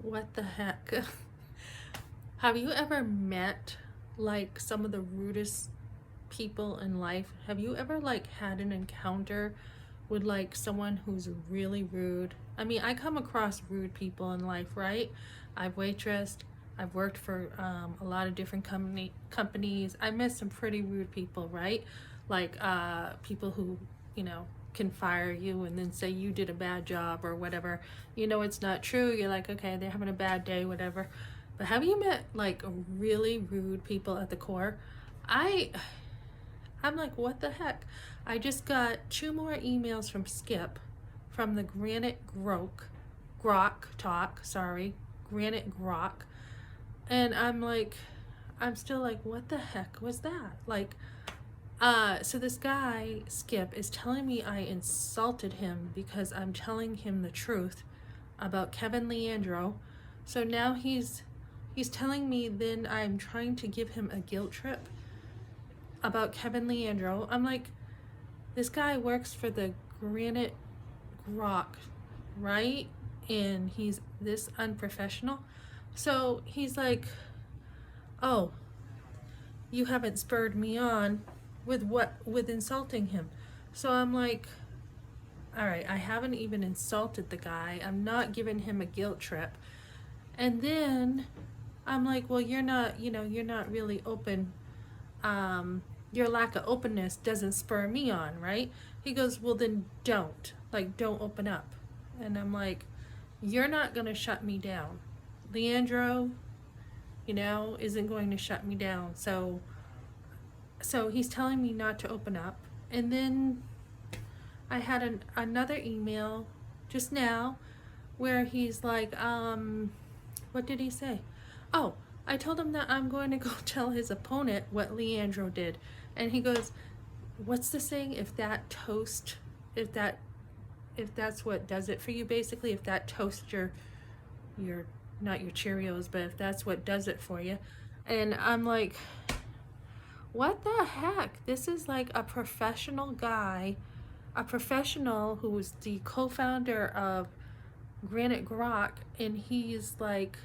What the heck? Have you ever met like some of the rudest people in life? Have you ever like had an encounter with like someone who's really rude? I mean, I come across rude people in life, right? I've waitressed, I've worked for a lot of different companies. I met some pretty rude people, right? Like people who, you know, can fire you and then say you did a bad job or whatever. You know it's not true. You're like, okay, they're having a bad day, whatever. But have you met like really rude people at the core? I I'm like, what the heck? I just got 2 more emails from Skip from the Grok talk, sorry, Granite Grok. And I'm like, I'm still like, what the heck was that? Like, so this guy, Skip, is telling me I insulted him because I'm telling him the truth about Kevin Leandro. So now he's telling me then I'm trying to give him a guilt trip about Kevin Leandro. I'm like, this guy works for the Granite Grok, right? And he's this unprofessional. So he's like, oh, you haven't spurred me on with insulting him. So I'm like, all right, I haven't even insulted the guy. I'm not giving him a guilt trip. And then I'm like, well, you're not really open. Your lack of openness doesn't spur me on, right? He goes, well, then don't open up. And I'm like, you're not going to shut me down. Leandro, isn't going to shut me down. So he's telling me not to open up. And then I had another email just now where he's like, what did he say? Oh, I told him that I'm going to go tell his opponent what Leandro did. And he goes, what's the saying? If that's what does it for you, basically, if that toasts your not your Cheerios, but if that's what does it for you. And I'm like, what the heck? This is like a professional guy, a professional who's the co-founder of Granite Grok, and he's like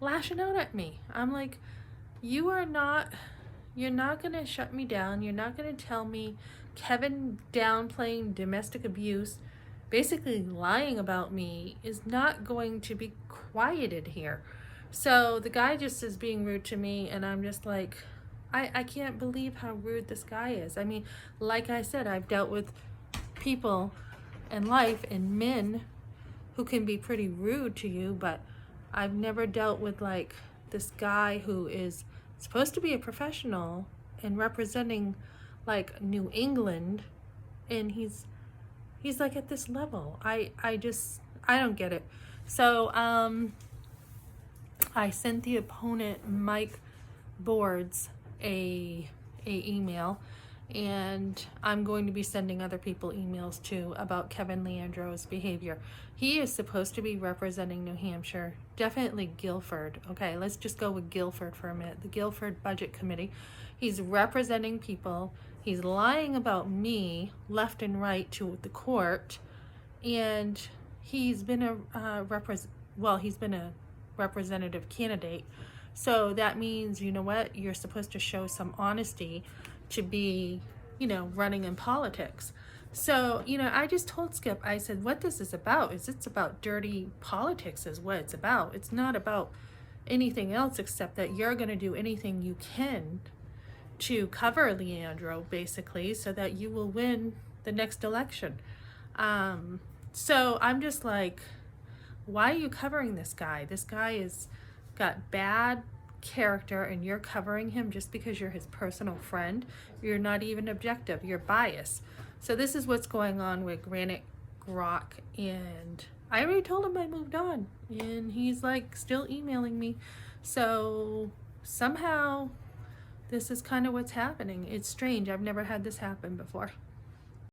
lashing out at me. I'm like, you're not gonna shut me down. You're not gonna tell me Kevin downplaying domestic abuse, basically lying about me, is not going to be quieted here. So the guy just is being rude to me, and I'm just like, I can't believe how rude this guy is. I mean, like I said, I've dealt with people in life and men who can be pretty rude to you, but I've never dealt with like this guy who is supposed to be a professional and representing like New England, and he's like at this level. I don't get it. So I sent the opponent Mike Boards a email, and I'm going to be sending other people emails too about Kevin Leandro's behavior. He is supposed to be representing New Hampshire, definitely Guilford. Okay, let's just go with Guilford for a minute. The Guilford Budget Committee. He's representing people. He's lying about me left and right to the court, and he's been a representative candidate. So that means, you know what, you're supposed to show some honesty to be, running in politics. So, I just told Skip, I said, what this is about is it's about dirty politics is what it's about. It's not about anything else except that you're going to do anything you can to cover Leandro, basically, so that you will win the next election. So I'm just like, why are you covering this guy? This guy is got bad character, and you're covering him just because you're his personal friend. You're not even objective. You're biased. So this is what's going on with Granite Grok, and I already told him I moved on, and he's like still emailing me. So somehow this is kind of what's happening. It's strange. I've never had this happen before.